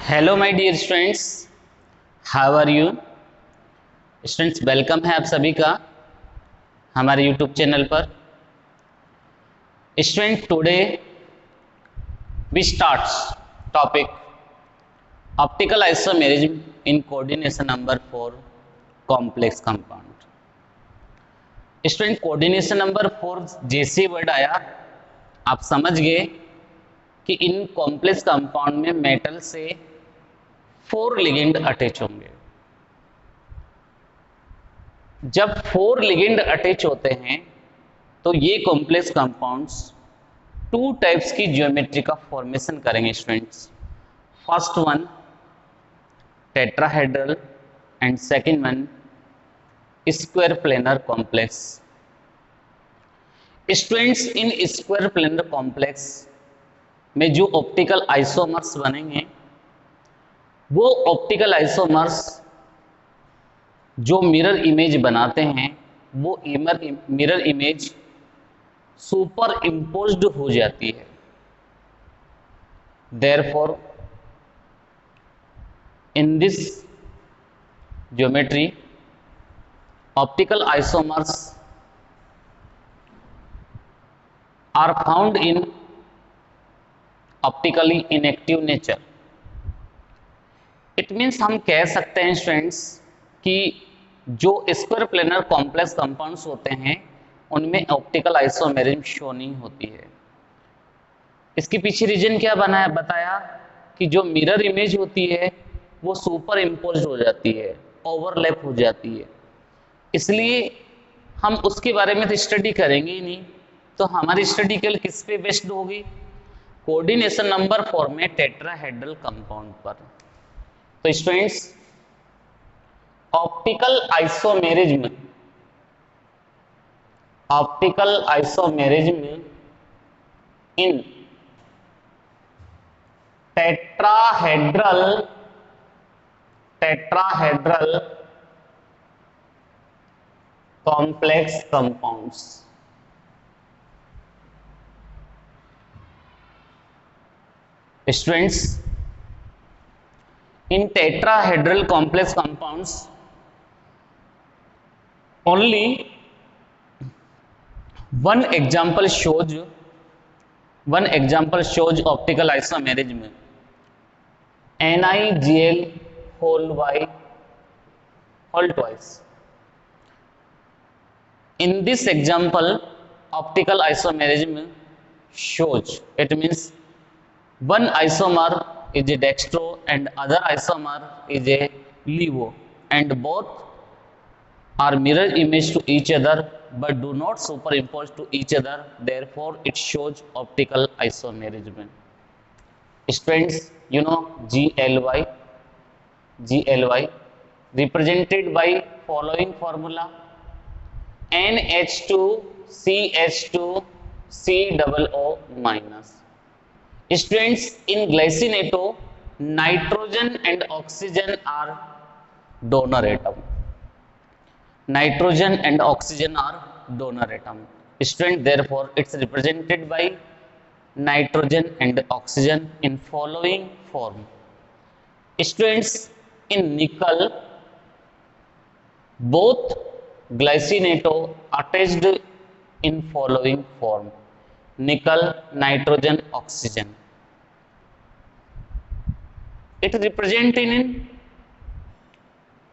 Hello my dear students, how are you students. Welcome है आप सभी का हमारे यूट्यूब चैनल पर। Student, today we starts topic optical isomerism in coordination number 4 complex compound. Student, coordination number 4 जैसे word आया आप समझ गए कि इन कॉम्प्लेक्स कंपाउंड में मेटल से 4 लिगेंड अटैच होंगे। जब 4 लिगेंड अटैच होते हैं तो ये कॉम्प्लेक्स कंपाउंड्स 2 टाइप्स की ज्योमेट्री का फॉर्मेशन करेंगे students. First one tetrahedral and second one square planar complex. Students, in square planar complex में जो ऑप्टिकल आइसोमर्स बनेंगे वो ऑप्टिकल आइसोमर्स जो मिरर इमेज बनाते हैं वो मिरर इमेज सुपर इम्पोज्ड हो जाती है। Therefore in this geometry optical isomers are found in optically inactive nature. It means हम कह सकते हैं स्टूडेंट्स कि जो स्क्वायर प्लेनर कॉम्प्लेक्स कंपाउंड्स होते हैं उनमें ऑप्टिकल आइसोमेरिज्म शो नहीं होती है। इसके पीछे रीजन क्या बना है बताया कि जो मिरर इमेज होती है वो सुपर इम्पोज्ड हो जाती है, ओवरलैप हो जाती है। इसलिए हम उसके बारे में तो स्टडी करेंगे ही नहीं, तो हमारी स्टडी केवल किस पे बेस्ड होगी? कोऑर्डिनेशन नंबर 4 में टेट्राहेड्रल कंपाउंड पर। तो students, optical isomerism in tetrahedral complex compounds. Students, in tetrahedral complex compounds only one example shows optical isomerism, NiGl whole by whole twice. In this example optical isomerism shows, it means one isomer is a dextro and other isomer is a levo, and both are mirror image to each other but do not superimpose to each other, therefore it shows optical isomerism. Students, you know GLY represented by following formula: NH2CH2COO minus. Students, in glycinato nitrogen and oxygen are donor atom. Nitrogen and oxygen are donor atom. Student, therefore it's represented by nitrogen and oxygen in following form. Students, in nickel both glycinato attached in following form: nickel, nitrogen, oxygen. It represent in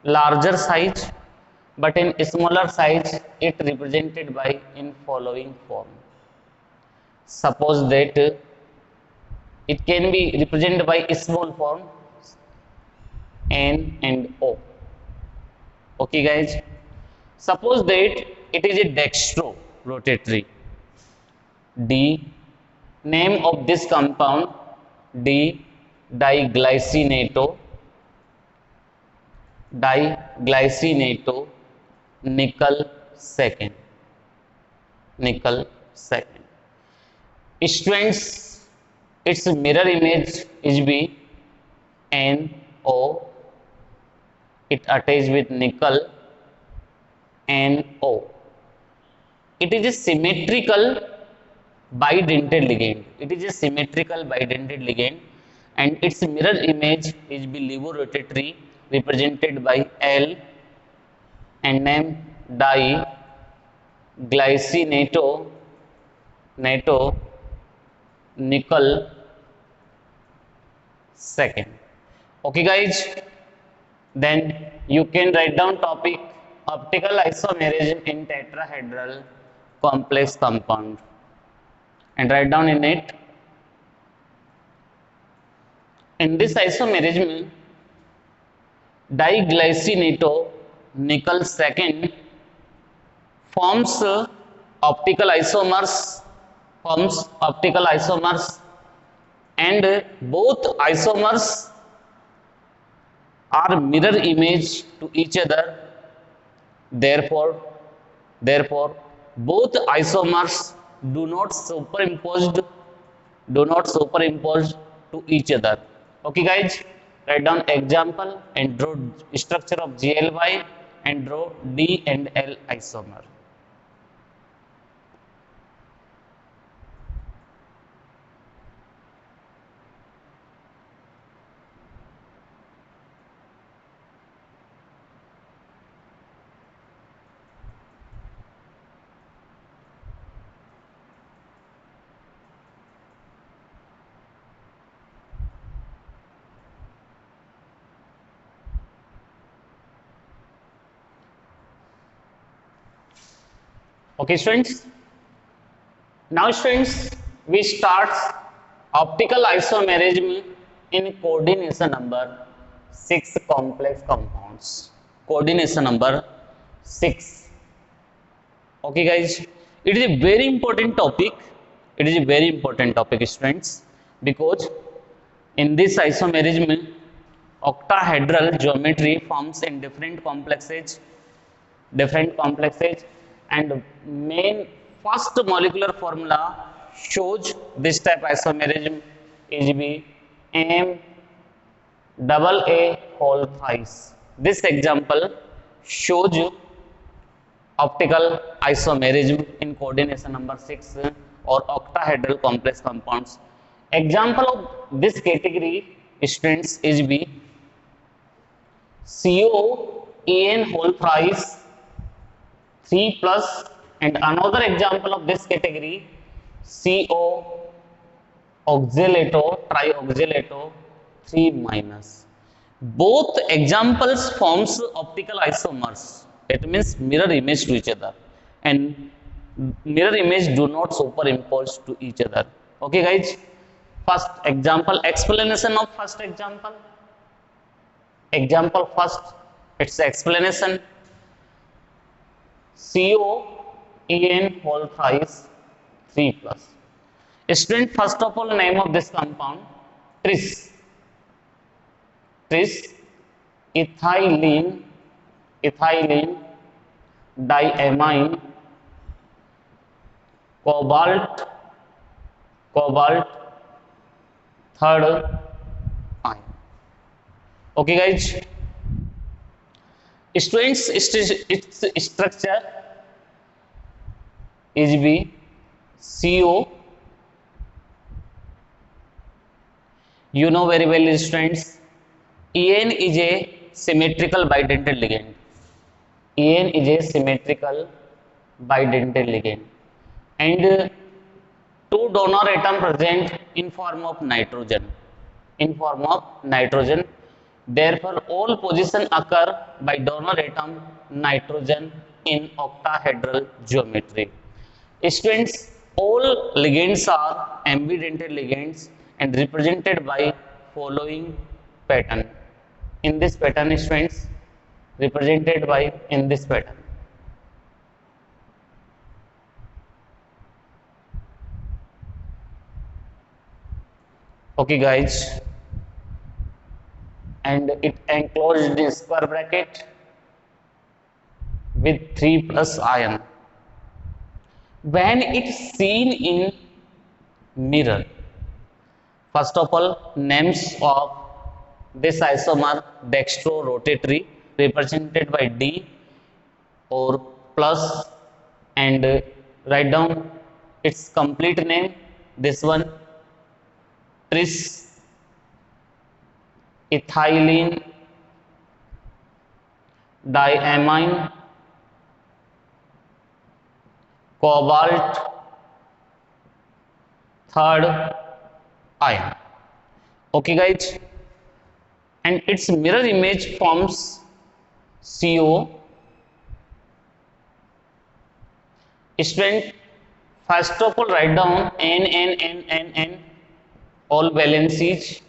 larger size, but in smaller size it represented by in following form. Suppose that it can be represented by small form N and O. Okay guys, suppose that it is a dextro rotatory. D, name of this compound D diglycinato nickel second. Students, its mirror image is B NO. It attached with nickel NO. It is a symmetrical bidentate ligand. and its mirror image is be levorotatory represented by L and name diglycinato nato nickel second. Okay guys, then you can write down topic optical isomerism in tetrahedral complex compound and write down in it. In this isomerism, diglycinato nickel second forms optical isomers and both isomers are mirror image to each other. Therefore both isomers do not superimpose to each other. Okay guys, write down example and draw structure of GLY and draw D and L isomer. Okay students, now students we start optical isomerism in coordination number 6 complex compounds. Coordination number 6. Okay guys, it is a very important topic. It is a very important topic students, because in this isomerism octahedral geometry forms in different complexes and main first molecular formula shows this type isomerism is be M double A whole thrice. This example shows optical isomerism in coordination number 6 or octahedral complex compounds. Example of this category students is be COAN whole thrice 3 plus, and another example of this category CO oxalato trioxalato 3 minus. Both examples forms optical isomers. It means mirror image to each other, and mirror image do not superimpose to each other. Okay guys, first example, explanation of first example first, its explanation. COAN whole thrice 3 plus. Student, first of all, name of this compound tris ethylene diamine cobalt third ion. Okay guys, students, its structure is be CO. You know very well students, EN is a symmetrical bidentate ligand. EN is a symmetrical bidentate ligand, and two donor atom present in form of nitrogen. Therefore all position occur by donor atom nitrogen in octahedral geometry. Students, all ligands are ambidentate ligands and represented by following pattern. In this pattern, students, represented by in this pattern. Okay guys, and it enclosed in square bracket with 3 plus ion. When it's seen in mirror, first of all, names of this isomer dextrorotatory represented by D or plus, and write down its complete name. This one tris ethylene diamine cobalt third ion. Okay guys, and its mirror image forms CO. Student, first of all write down N all valencies,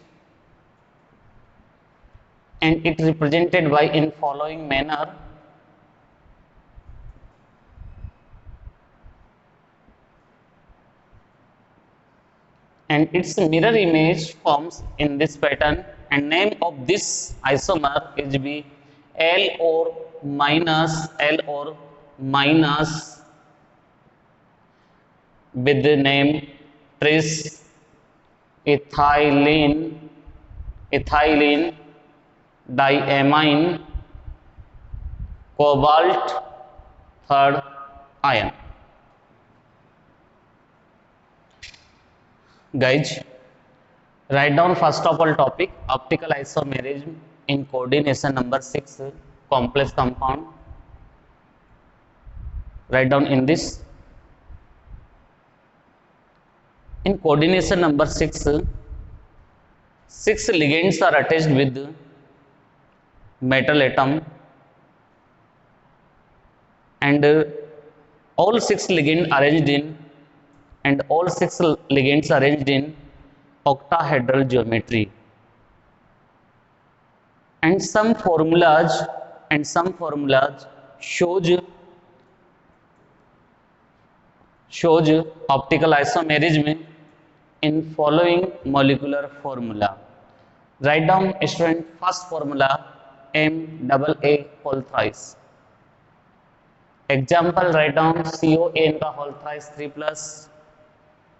and it represented by in following manner. And its mirror image forms in this pattern, and name of this isomer is be L or minus with the name tris ethylene diamine cobalt third ion. Guys, write down first of all topic optical isomerism in coordination number 6 complex compound. Write down in this. In coordination number 6, 6 ligands are attached with metal atom, and all 6 ligands arranged in octahedral geometry, and some formulas shows optical isomerism in following molecular formula. Write down student first formula MAA whole thrice. Example, write down CON का whole thrice 3 plus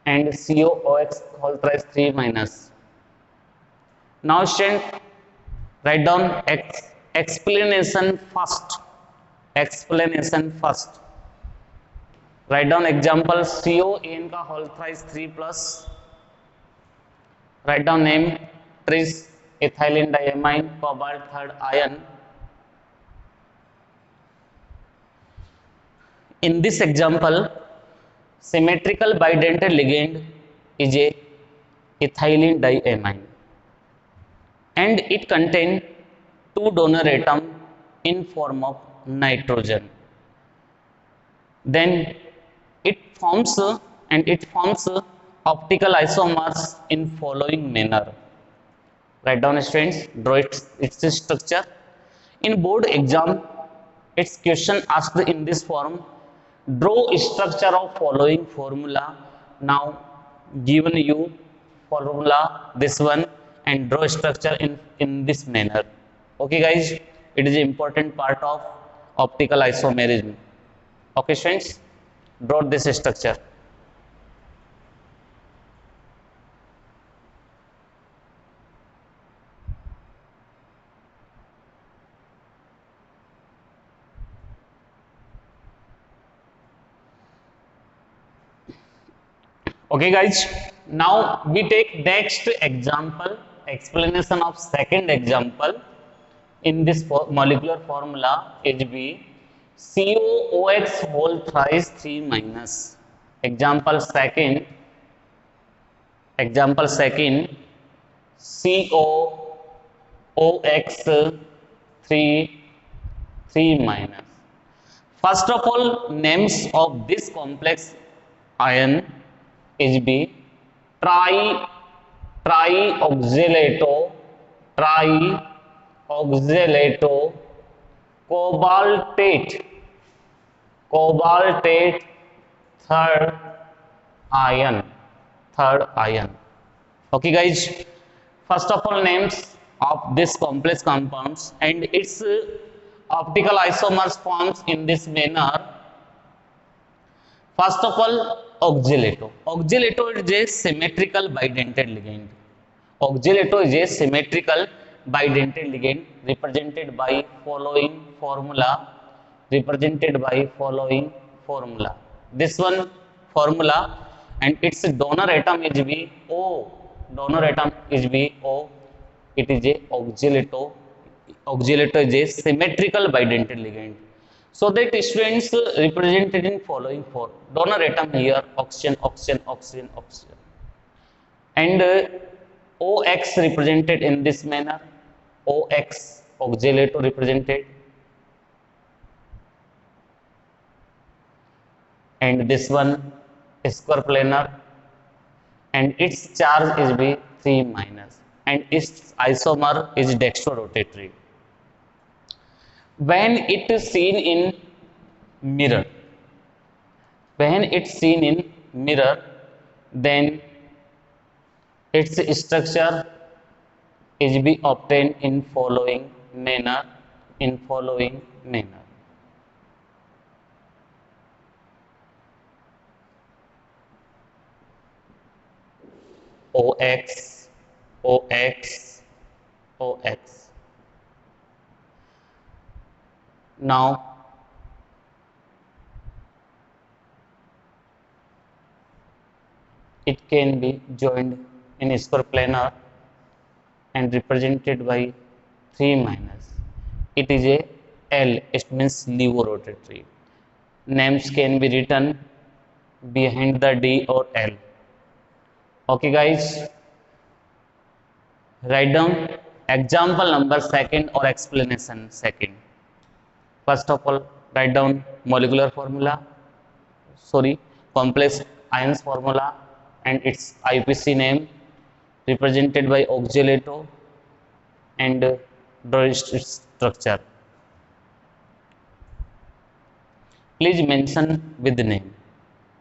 and COOX whole thrice 3 minus. Now student, write down explanation first. Write down example CON का whole thrice 3 plus. Write down name tris ethylene diamine cobalt third ion. In this example, symmetrical bidentate ligand is a ethylene diamine, and it contains 2 donor atom in form of nitrogen. Then it forms optical isomers in following manner. Write down students, draw its structure. In board exam, its question asked in this form: draw structure of following formula. Now given you formula this one, and draw structure in this manner. Okay guys, it is an important part of optical isomerism. Okay friends, draw this structure. Okay guys, now we take next example, explanation of second example. In this molecular formula Hb COOX whole thrice 3 minus. Example second COOX 3 minus. First of all, names of this complex ion is be trioxalato cobaltate third ion. Okay guys, first of all names of this complex compounds and its optical isomers forms in this manner. First of all, oxalato is a symmetrical bidentate ligand. Represented by following formula. This one formula, and its donor atom is O. it is a oxalato is a symmetrical bidentate ligand. So that students represented in following four donor atom here, oxygen, oxygen, oxygen, oxygen, and OX represented in this manner, OX oxalato represented, and this one square planar, and its charge is be 3 minus, and its isomer is dextrorotatory. When it is seen in mirror, then its structure is be obtained in following manner, OX, OX, OX. Now it can be joined in square planar and represented by 3 minus. It is a L, it means levorotatory. Names can be written behind the D or L. Okay guys, write down example number second or explanation second. First of all, write down molecular formula, complex ions formula and its IUPAC name represented by oxalato and draw its structure. Please mention with the name.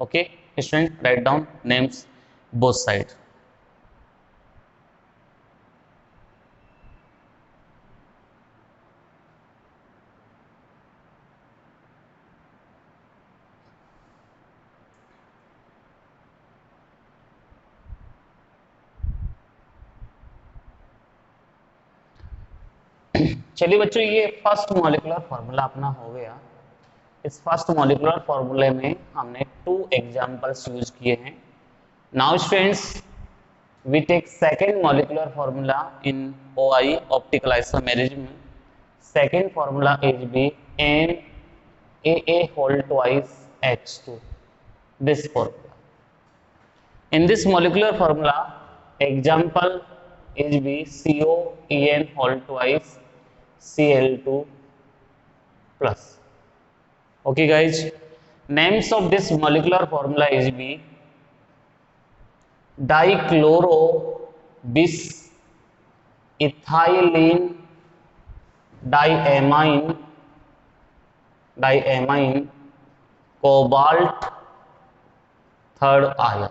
Okay, student, write down names both sides. चलिए बच्चों, ये first molecular formula अपना हो गया। इस first molecular फार्मूले में हमने 2 एग्जांपल्स यूज किए हैं। Now students, we take second molecular formula in OI, optical isomerism. Second formula is be NaA whole twice H2, this formula. In this molecular formula, example is be COEN whole twice Cl2 plus. Okay guys, names of this molecular formula is be dichloro bis ethylene diamine cobalt third ion.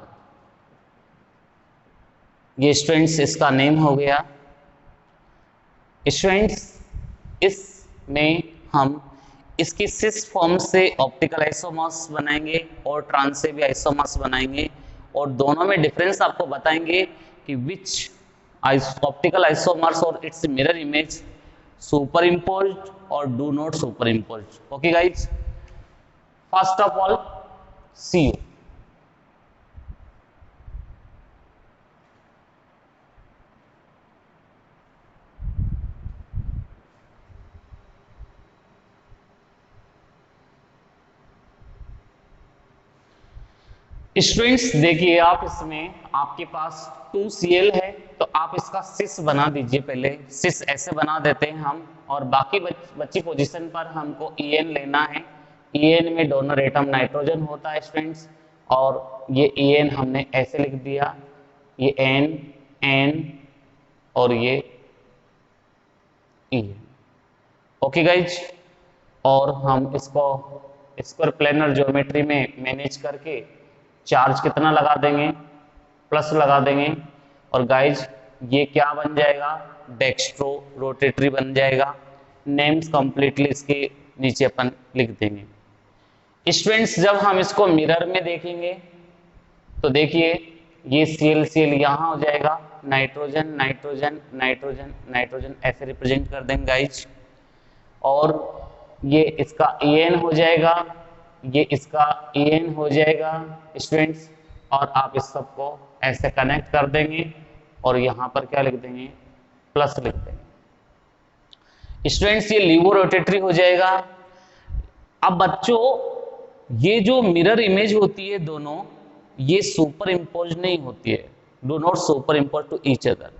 ये students इसका name हो गया। Students, इसमें हम इसकी cis form से optical isomers बनाएंगे और ट्रांस से भी आइसोमर्स बनाएंगे, और दोनों में डिफरेंस आपको बताएंगे कि विच ऑप्टिकल आइसोमर्स और its mirror image superimposed और do not superimposed. Okay guys, first of all see you. Students देखिए, आप इसमें आपके पास 2Cl है, तो आप इसका सिस बना दीजिए। पहले सिस ऐसे बना देते हैं हम, और बाकी बची पोजीशन पर हमको En लेना है। En में डोनर एटम नाइट्रोजन होता है स्टूडेंट्स, और ये En हमने ऐसे लिख दिया, ये N और ये En। ओके गाइज, और हम इसको स्क्वायर प्लेनर ज्योमेट्री में मैनेज करके चार्ज कितना लगा देंगे, प्लस लगा देंगे, और गाइज ये क्या बन जाएगा, डेक्स्ट्रो रोटेटरी बन जाएगा। नेम्स कंप्लीटली इसके नीचे अपन लिख देंगे। स्टूडेंट्स, जब हम इसको मिरर में देखेंगे तो देखिए ये Cl यहाँ हो जाएगा, नाइट्रोजन नाइट्रोजन नाइट्रोजन नाइट्रोजन ऐसे रिप्रेजेंट कर देंगे गाइज, और ये इसका En हो जाएगा, ये इसका En हो जाएगा स्टूडेंट्स, और आप इस सबको ऐसे कनेक्ट कर देंगे और यहाँ पर क्या लिख देंगे, प्लस लिखते हैं। स्टूडेंट्स ये लीवो रोटेटरी हो जाएगा। अब बच्चों ये जो मिरर इमेज होती है दोनों, ये सुपर इम्पोज नहीं होती है, do not superimpose to each other,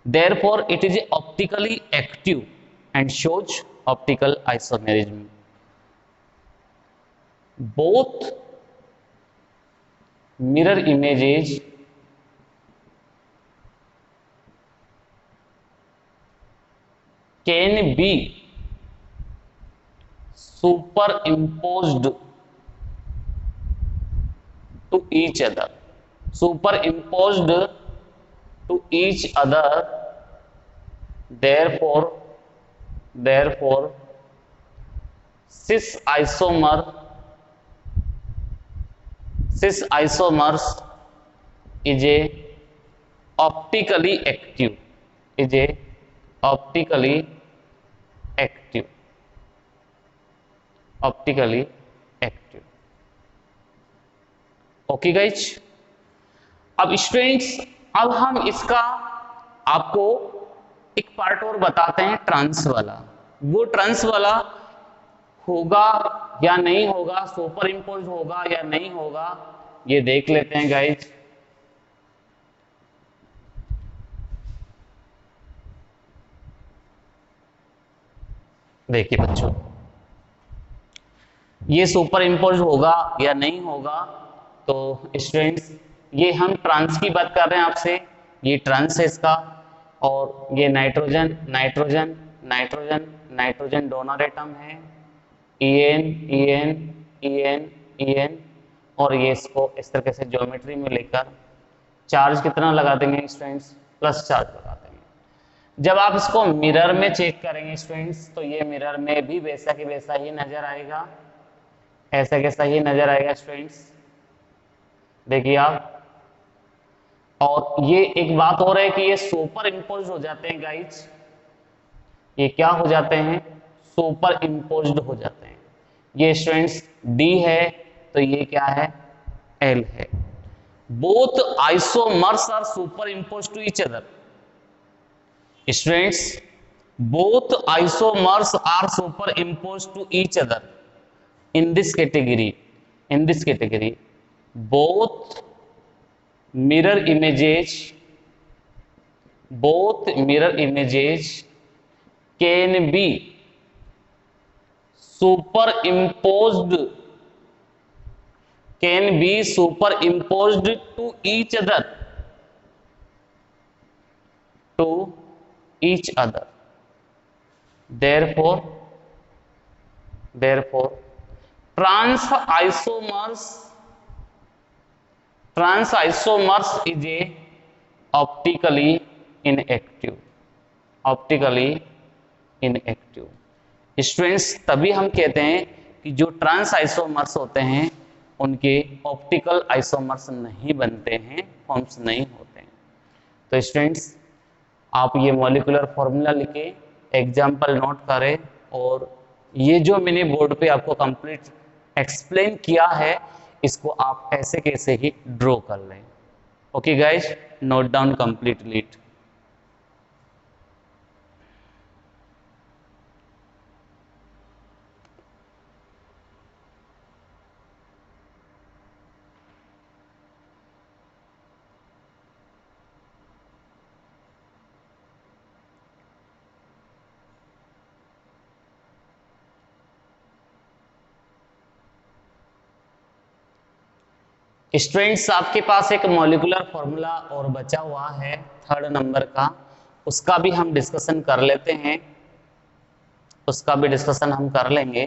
therefore it is optically active and shows optical isomerism. Both mirror images can be superimposed to each other, superimposed to each other, therefore cis isomers is a optically active, is a optically active, optically active। Okay guys, अब students अब हम इसका आपको एक part और बताते हैं, trans वाला। वो ट्रांस वाला होगा या नहीं होगा, सुपर इम्पोज होगा या नहीं होगा, ये देख लेते हैं गाइज। देखिए बच्चों, ये सुपर इम्पोज होगा या नहीं होगा, तो स्टूडेंट्स ये हम ट्रांस की बात कर रहे हैं आपसे, ये ट्रांस है इसका, और ये nitrogen nitrogen nitrogen nitrogen donor atom है, EN EN EN EN, और ये इसको इस तरीके से ज्योमेट्री में लेकर चार्ज कितना लगा देंगे स्टूडेंट्स, प्लस चार्ज लगा देंगे। जब आप इसको मिरर में चेक करेंगे स्टूडेंट्स, तो ये मिरर में भी वैसा कि वैसा ही नजर आएगा, ऐसा कैसा ही नजर आएगा स्टूडेंट्स, देखिए आप। और ये एक बात हो रहा है कि ये सुपर इम्पोज हो जाते हैं गाइज, ये क्या हो जाते हैं, सुपर इम्पोज्ड हो जाते हैं। ये स्टूडेंट्स D है, तो ये क्या है, L है। Both isomers are superimpose to each other. Students both isomers are superimpose to each other in this category both mirror images can be superimposed to each other, therefore trans isomers is a optically inactive। Students तभी हम कहते हैं कि जो trans isomers होते हैं उनके optical isomers नहीं बनते हैं, फॉर्म्स नहीं होते हैं। तो स्टूडेंट्स आप ये मॉलिक्यूलर फॉर्मूला लिखे, एग्जाम्पल नोट करें, और ये जो मैंने बोर्ड पे आपको कंप्लीट एक्सप्लेन किया है, इसको आप ऐसे कैसे ही ड्रॉ कर लें। Okay guys, note down completely it. Students आपके पास एक मॉलिक्यूलर फॉर्मूला और बचा हुआ है 3rd नंबर का, उसका भी हम डिस्कशन कर लेते हैं, उसका भी डिस्कशन हम कर लेंगे।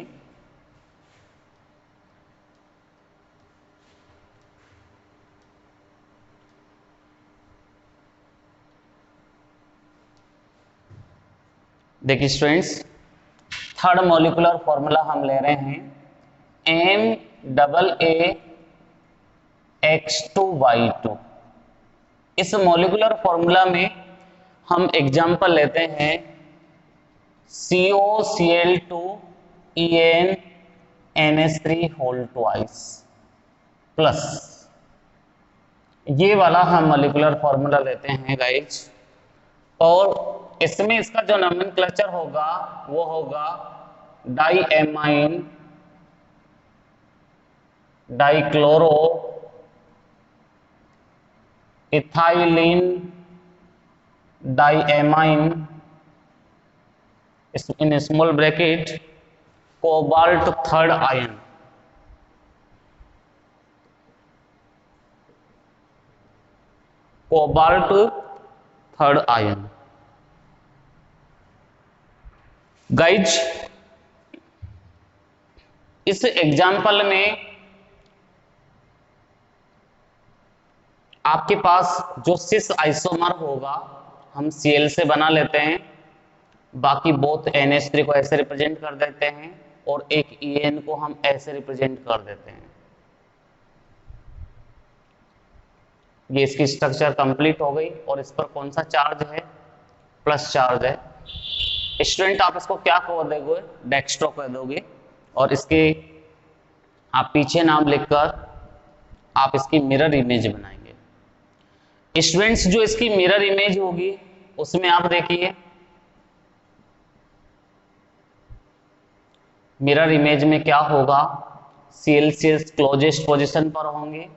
देखिए स्टूडेंट्स, 3rd मॉलिक्यूलर फॉर्मूला हम ले रहे हैं MAAX2Y2। इस मॉलिक्यूलर फॉर्मूला में हम एग्जाम्पल लेते हैं COCl2EnNH3 होल ट्वाइस प्लस, ये वाला हम मॉलिक्यूलर फॉर्मूला लेते हैं गाइज। और इसमें इसका जो नोमेनक्लेचर होगा वो होगा diamine, dichloro, ethylene, diamine, in small bracket cobalt third ion. Cobalt third ion. Guys इस एग्जाम्पल में आपके पास जो सिस आइसोमर होगा हम Cl से बना लेते हैं, बाकी बोथ NH3 को ऐसे रिप्रेजेंट कर देते हैं और एक En को हम ऐसे रिप्रेजेंट कर देते हैं। ये इसकी स्ट्रक्चर कंप्लीट हो गई और इस पर कौन सा चार्ज है? प्लस चार्ज है। स्टूडेंट आप इसको क्या कह दोगे? डेक्स्ट्रो कह दोगे और इसके आप पीछे नाम लिखकर आप इसकी मिरर इमेज बनाएंगे। स्टूडेंट्स जो इसकी मिरर इमेज होगी उसमें आप देखिए मिरर इमेज में क्या होगा, Cl क्लोजेस्ट पोजीशन पर होंगे,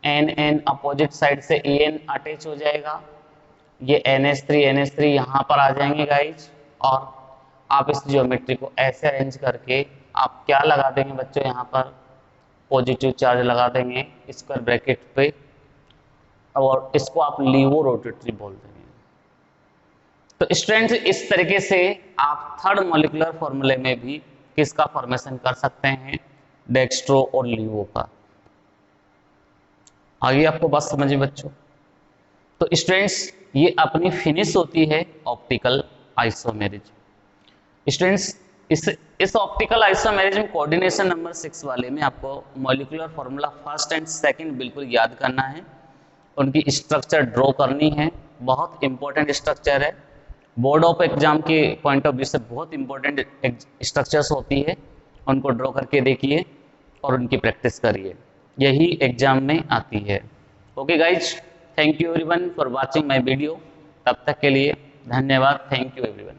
N अपोजिट साइड से En अटैच हो जाएगा, ये NH3 यहां पर आ जाएंगे गाइज, और आप इस ज्योमेट्री को ऐसे अरेंज करके आप क्या लगा देंगे बच्चों, यहाँ पर पॉजिटिव चार्ज लगा देंगे स्क्वायर ब्रैकेट पे, और इसको आप लीवो रोटेटरी बोल देंगे। तो स्टूडेंट्स इस तरीके से आप थर्ड मॉलिक्यूलर फॉर्मूले में भी किसका फॉर्मेशन कर सकते हैं? डेक्स्ट्रो और लीवो का। आगे आपको बात समझिए बच्चों। तो स्टूडेंट्स ये अपनी फिनिश होती है ऑप्टिकल आइसोमेरिज्म। स्टूडेंट्स इस ऑप्टिकल आइसोमेरिज्म कोऑर्डिनेशन नंबर 6 वाले में आपको molecular formula first and second बिल्कुल याद करना है, उनकी स्ट्रक्चर ड्रॉ करनी है, बहुत इंपॉर्टेंट स्ट्रक्चर है, बोर्ड ऑफ एग्जाम के पॉइंट ऑफ व्यू से बहुत इंपॉर्टेंट स्ट्रक्चर्स होती है, उनको ड्रॉ करके देखिए और उनकी प्रैक्टिस करिए, यही एग्जाम में आती है। Okay guys, thank you everyone for watching my video. तब तक के लिए धन्यवाद। Thank you everyone.